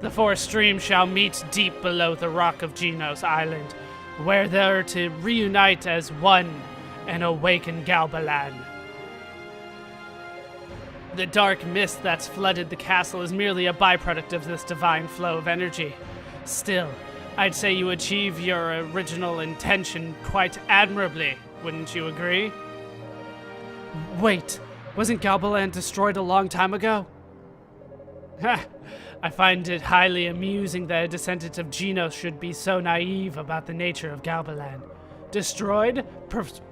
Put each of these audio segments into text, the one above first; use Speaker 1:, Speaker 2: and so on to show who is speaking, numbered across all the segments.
Speaker 1: The four streams shall meet deep below the rock of Genos Island, where they're to reunite as one and awaken Galbalan. The dark mist that's flooded the castle is merely a byproduct of this divine flow of energy. Still, I'd say you achieve your original intention quite admirably, wouldn't you agree? Wait, wasn't Galbalan destroyed a long time ago? Ha! I find it highly amusing that a descendant of Genos should be so naive about the nature of Galbalan. Destroyed?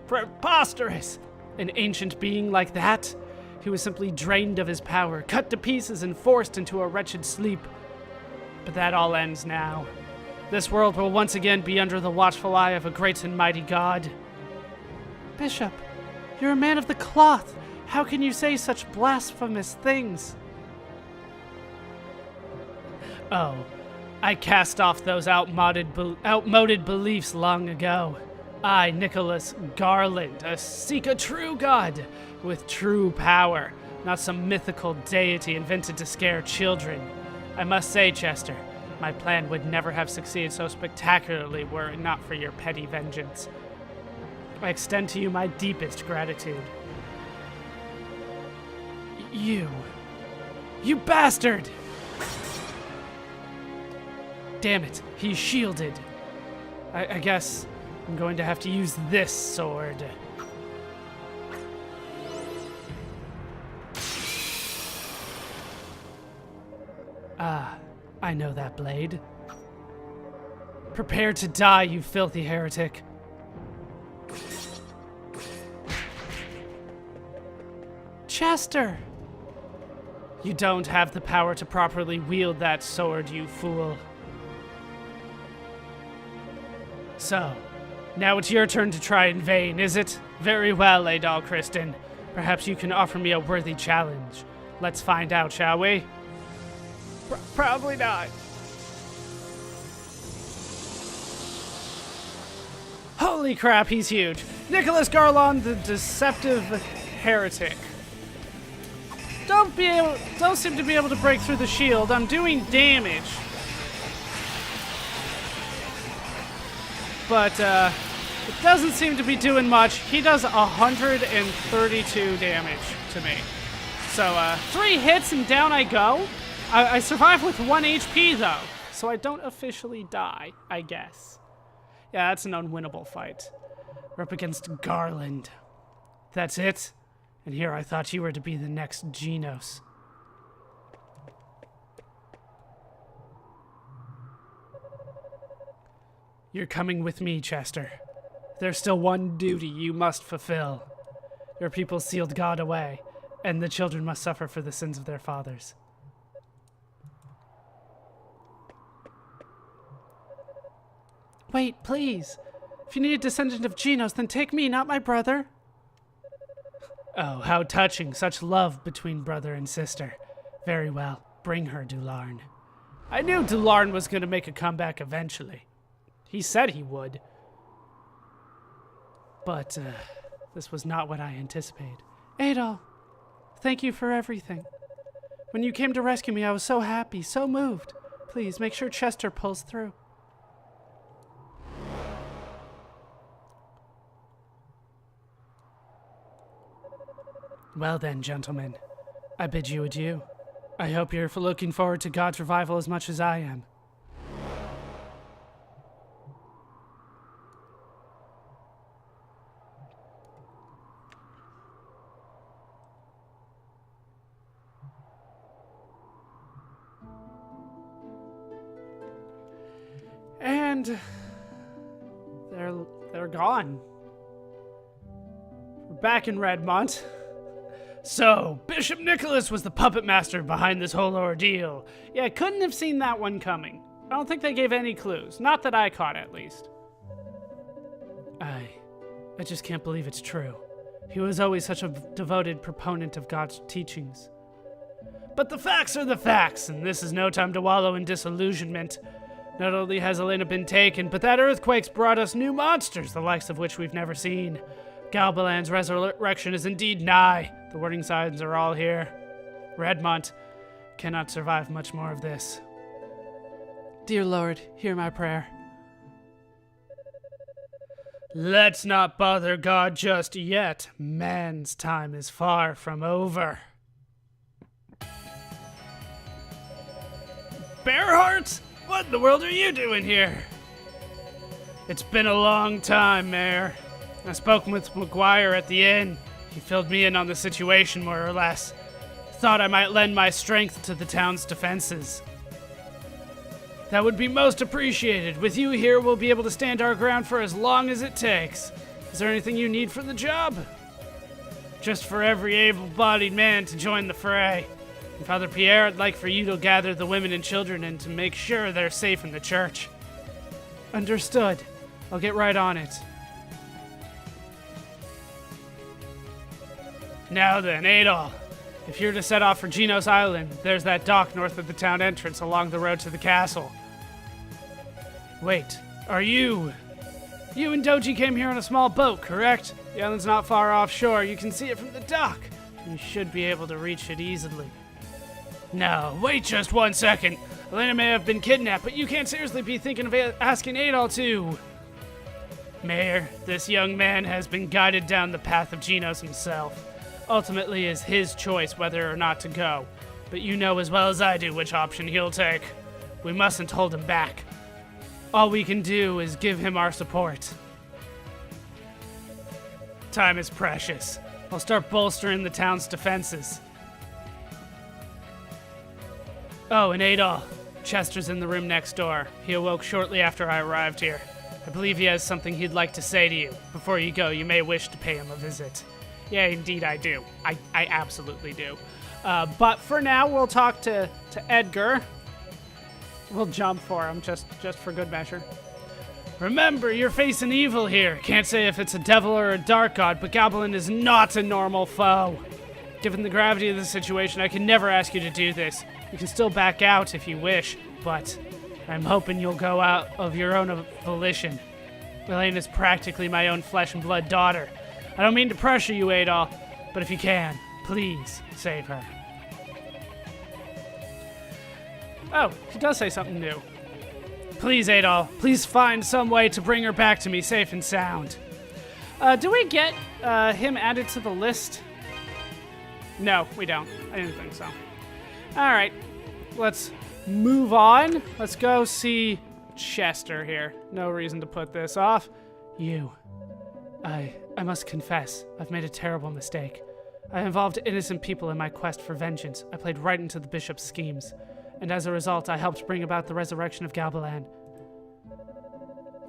Speaker 1: Preposterous! An ancient being like that? He was simply drained of his power, cut to pieces, and forced into a wretched sleep. But that all ends now. This world will once again be under the watchful eye of a great and mighty god. Bishop, you're a man of the cloth. How can you say such blasphemous things? Oh, I cast off those outmoded beliefs long ago. I, Nicholas Garland, seek a true god with true power, not some mythical deity invented to scare children. I must say, Chester, my plan would never have succeeded so spectacularly were it not for your petty vengeance. I extend to you my deepest gratitude. You bastard! Damn it, he's shielded. I guess I'm going to have to use this sword. Ah, I know that blade. Prepare to die, you filthy heretic. Chester! You don't have the power to properly wield that sword, you fool. So, now it's your turn to try in vain, is it? Very well, Adol Kristen. Perhaps you can offer me a worthy challenge. Let's find out, shall we? Probably not. Holy crap, he's huge. Nicholas Garland, the deceptive heretic. Don't seem to be able to break through the shield. I'm doing damage. But, it doesn't seem to be doing much. He does 132 damage to me. So, 3 hits and down I go. I survive with 1 HP, though. So I don't officially die, I guess. Yeah, that's an unwinnable fight. We're up against Garland. That's it? And here I thought you were to be the next Genos. You're coming with me, Chester. There's still one duty you must fulfill. Your people sealed God away, and the children must suffer for the sins of their fathers. Wait, please. If you need a descendant of Genos, then take me, not my brother. Oh, how touching, such love between brother and sister. Very well, bring her, Dularn. I knew Dularn was going to make a comeback eventually. He said he would. But, this was not what I anticipated. Adol, thank you for everything. When you came to rescue me, I was so happy, so moved. Please, make sure Chester pulls through. Well then, gentlemen, I bid you adieu. I hope you're looking forward to God's revival as much as I am. And they're gone. We're back in Redmont. So, Bishop Nicholas was the puppet master behind this whole ordeal. Yeah, I couldn't have seen that one coming. I don't think they gave any clues. Not that I caught, at least. I just can't believe it's true. He was always such a devoted proponent of God's teachings. But the facts are the facts, and this is no time to wallow in disillusionment. Not only has Elena been taken, but that earthquake's brought us new monsters, the likes of which we've never seen. Galbalan's resurrection is indeed nigh. The warning signs are all here. Redmont cannot survive much more of this. Dear Lord, hear my prayer. Let's not bother God just yet. Man's time is far from over. Bearheart? What in the world are you doing here? It's been a long time, Mayor. I spoke with McGuire at the inn. He filled me in on the situation, more or less. Thought I might lend my strength to the town's defenses. That would be most appreciated. With you here, we'll be able to stand our ground for as long as it takes. Is there anything you need for the job? Just for every able-bodied man to join the fray. And Father Pierre, I'd like for you to gather the women and children and to make sure they're safe in the church. Understood. I'll get right on it. Now then, Adol. If you're to set off for Genos Island, there's that dock north of the town entrance along the road to the castle. Wait, are you... You and Doji came here on a small boat, correct? The island's not far offshore. You can see it from the dock. You should be able to reach it easily. No, wait just 1 second. Elena may have been kidnapped, but you can't seriously be thinking of asking Adol to... Mayor, this young man has been guided down the path of Genos himself. Ultimately, is his choice whether or not to go. But you know as well as I do which option he'll take. We mustn't hold him back. All we can do is give him our support. Time is precious. I'll start bolstering the town's defenses. Oh, and Adol. Chester's in the room next door. He awoke shortly after I arrived here. I believe he has something he'd like to say to you. Before you go, you may wish to pay him a visit. Yeah, indeed I do. I absolutely do. But for now, we'll talk to Edgar. We'll jump for him, just for good measure. Remember, you're facing evil here. Can't say if it's a devil or a dark god, but Goblin is not a normal foe. Given the gravity of the situation, I can never ask you to do this. You can still back out if you wish, but I'm hoping you'll go out of your own volition. Elena's practically my own flesh and blood daughter. I don't mean to pressure you, Adol, but if you can, please save her. Oh, he does say something new. Please, Adol, please find some way to bring her back to me safe and sound. Do we get him added to the list? No, we don't. I didn't think so. All right, let's move on. Let's go see Chester here. No reason to put this off. You. I must confess, I've made a terrible mistake. I involved innocent people in my quest for vengeance. I played right into the bishop's schemes. And as a result, I helped bring about the resurrection of Galbalan.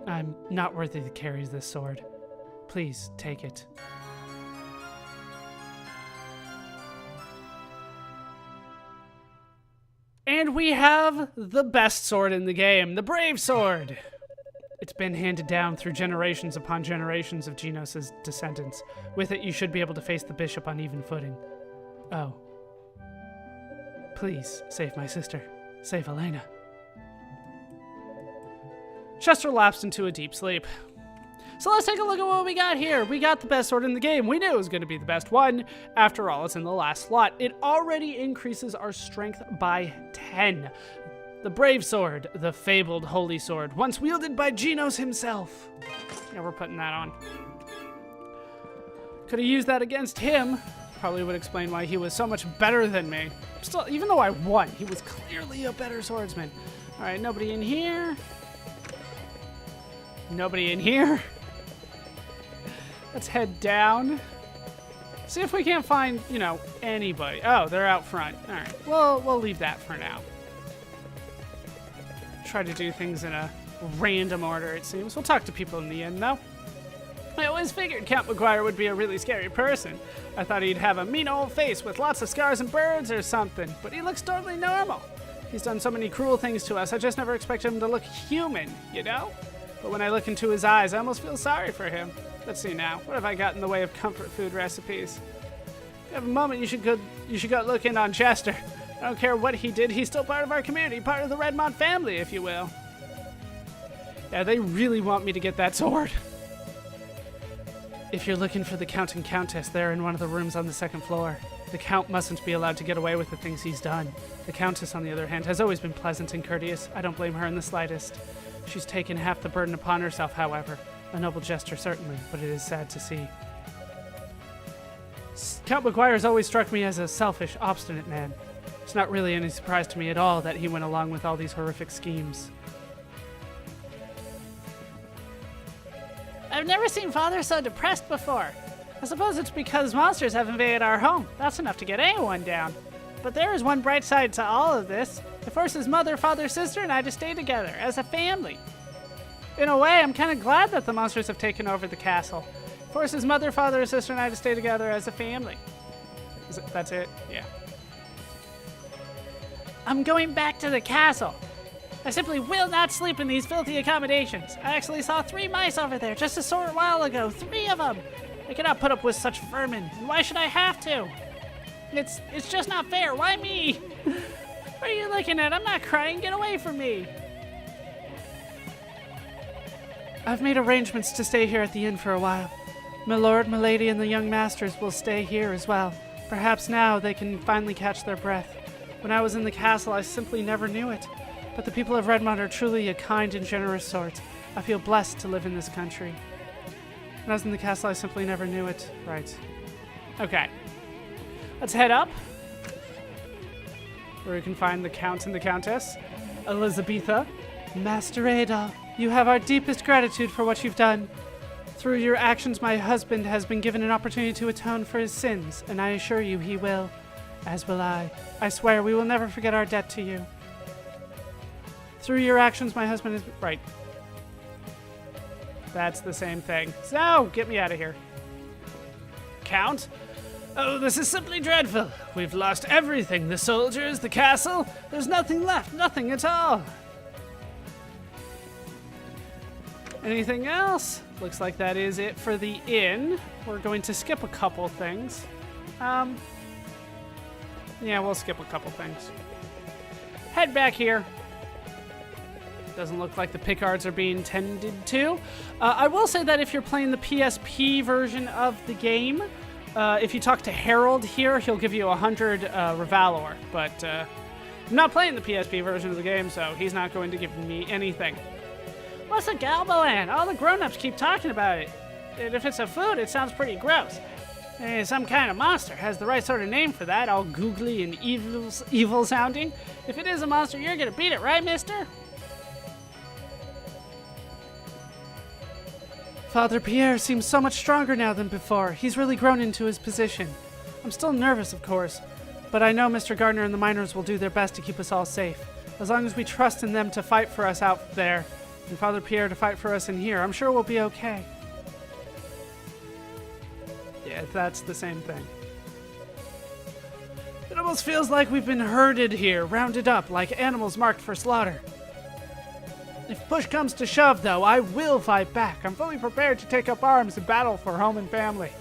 Speaker 1: I'm not worthy to carry this sword. Please, take it. And we have the best sword in the game, the Brave Sword. It's been handed down through generations upon generations of Genos' descendants. With it, you should be able to face the bishop on even footing. Oh. Please, save my sister. Save Elena. Chester lapsed into a deep sleep. So let's take a look at what we got here. We got the best sword in the game. We knew it was going to be the best one. After all, it's in the last slot. It already increases our strength by 10. The Brave Sword, the fabled holy sword, once wielded by Genos himself. Yeah, we're putting that on. Could have used that against him. Probably would explain why he was so much better than me. Still, even though I won, he was clearly a better swordsman. All right, nobody in here. Nobody in here. Let's head down. See if we can't find, anybody. Oh, they're out front. All right, we'll leave that for now. Try to do things in a random order, it seems. We'll talk to people in the end, though. I always figured Count McGuire would be a really scary person. I thought he'd have a mean old face with lots of scars and birds or something, but he looks totally normal. He's done so many cruel things to us, I just never expected him to look human, But when I look into his eyes, I almost feel sorry for him. Let's see now. What have I got in the way of comfort food recipes? If you have a moment, you should go look in on Chester. I don't care what he did, he's still part of our community, part of the Redmont family, if you will. Yeah, they really want me to get that sword. If you're looking for the Count and Countess, they're in one of the rooms on the second floor. The Count mustn't be allowed to get away with the things he's done. The Countess, on the other hand, has always been pleasant and courteous. I don't blame her in the slightest. She's taken half the burden upon herself, however. A noble gesture, certainly, but it is sad to see. Count Maguire has always struck me as a selfish, obstinate man. It's not really any surprise to me at all that he went along with all these horrific schemes.
Speaker 2: I've never seen Father so depressed before. I suppose it's because monsters have invaded our home. That's enough to get anyone down. But there is one bright side to all of this. It forces Mother, Father, Sister, and I to stay together as a family. In a way, I'm kind of glad that the monsters have taken over the castle. It forces Mother, Father, Sister, and I to stay together as a family.
Speaker 1: That's it? Yeah.
Speaker 2: I'm going back to the castle. I simply will not sleep in these filthy accommodations. I actually saw 3 mice over there just a short while ago. 3 of them. I cannot put up with such vermin. And why should I have to? It's just not fair. Why me? What are you looking at? I'm not crying. Get away from me.
Speaker 1: I've made arrangements to stay here at the inn for a while. My lord, my lady, and the young masters will stay here as well. Perhaps now they can finally catch their breath. When I was in the castle, I simply never knew it. But the people of Redmont are truly a kind and generous sort. I feel blessed to live in this country. When I was in the castle, I simply never knew it. Right.
Speaker 2: Okay. Let's head up.
Speaker 1: Where we can find the Count and the Countess. Elizabetha. Master Ada, you have our deepest gratitude for what you've done. Through your actions, my husband has been given an opportunity to atone for his sins, and I assure you he will. As will I. I swear we will never forget our debt to you. Through your actions, my husband is... Right. That's the same thing. So, get me out of here.
Speaker 2: Count? Oh, this is simply dreadful. We've lost everything. The soldiers, the castle. There's nothing left. Nothing at all.
Speaker 1: Anything else? Looks like that is it for the inn. We're going to skip a couple things. Yeah, we'll skip a couple things. Head back here. Doesn't look like the Picards are being tended to. I will say that if you're playing the PSP version of the game, if you talk to Harold here, he'll give you 100 Revalor. But I'm not playing the PSP version of the game, so he's not going to give me anything.
Speaker 2: What's a Galbalan? All the grown-ups keep talking about it. And if it's a food, it sounds pretty gross. Some kind of monster has the right sort of name for that, all googly and evil sounding. If it is a monster, you're gonna beat it, right, mister?
Speaker 1: Father Pierre seems so much stronger now than before. He's really grown into his position. I'm still nervous, of course, but I know Mr. Gardner and the miners will do their best to keep us all safe. As long as we trust in them to fight for us out there, and Father Pierre to fight for us in here, I'm sure we'll be okay. Yeah, that's the same thing. It almost feels like we've been herded here, rounded up, like animals marked for slaughter. If push comes to shove, though, I will fight back. I'm fully prepared to take up arms and battle for home and family.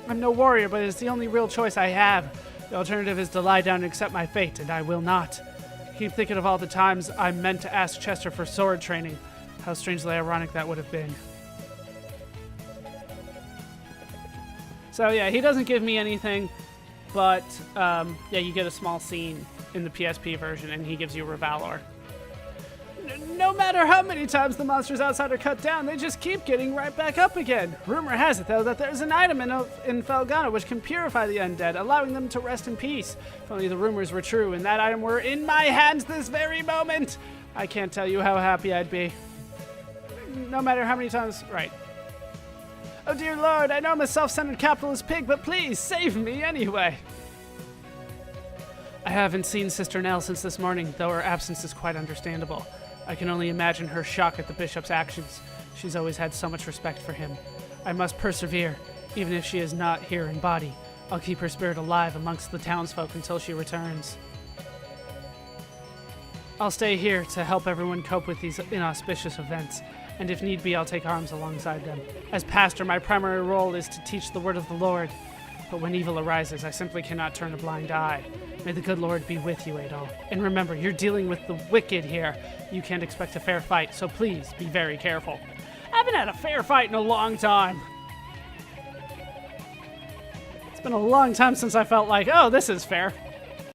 Speaker 1: I'm no warrior, but it's the only real choice I have. The alternative is to lie down and accept my fate, and I will not. I keep thinking of all the times I meant to ask Chester for sword training. How strangely ironic that would have been. So yeah, he doesn't give me anything, but yeah, you get a small scene in the PSP version, and he gives you Revalor. No matter how many times the monsters outside are cut down, they just keep getting right back up again. Rumor has it, though, that there's an item in Felghana which can purify the undead, allowing them to rest in peace. If only the rumors were true, and that item were in my hands this very moment. I can't tell you how happy I'd be. No matter how many times... Right. Oh, dear Lord, I know I'm a self-centered capitalist pig, but please, save me anyway. I haven't seen Sister Nell since this morning, though her absence is quite understandable. I can only imagine her shock at the bishop's actions. She's always had so much respect for him. I must persevere, even if she is not here in body. I'll keep her spirit alive amongst the townsfolk until she returns. I'll stay here to help everyone cope with these inauspicious events, and if need be, I'll take arms alongside them. As pastor, my primary role is to teach the word of the Lord. But when evil arises, I simply cannot turn a blind eye. May the good Lord be with you, Adol. And remember, you're dealing with the wicked here. You can't expect a fair fight, so please be very careful. I haven't had a fair fight in a long time. It's
Speaker 2: It's been a long time since I felt like, oh, this is fair.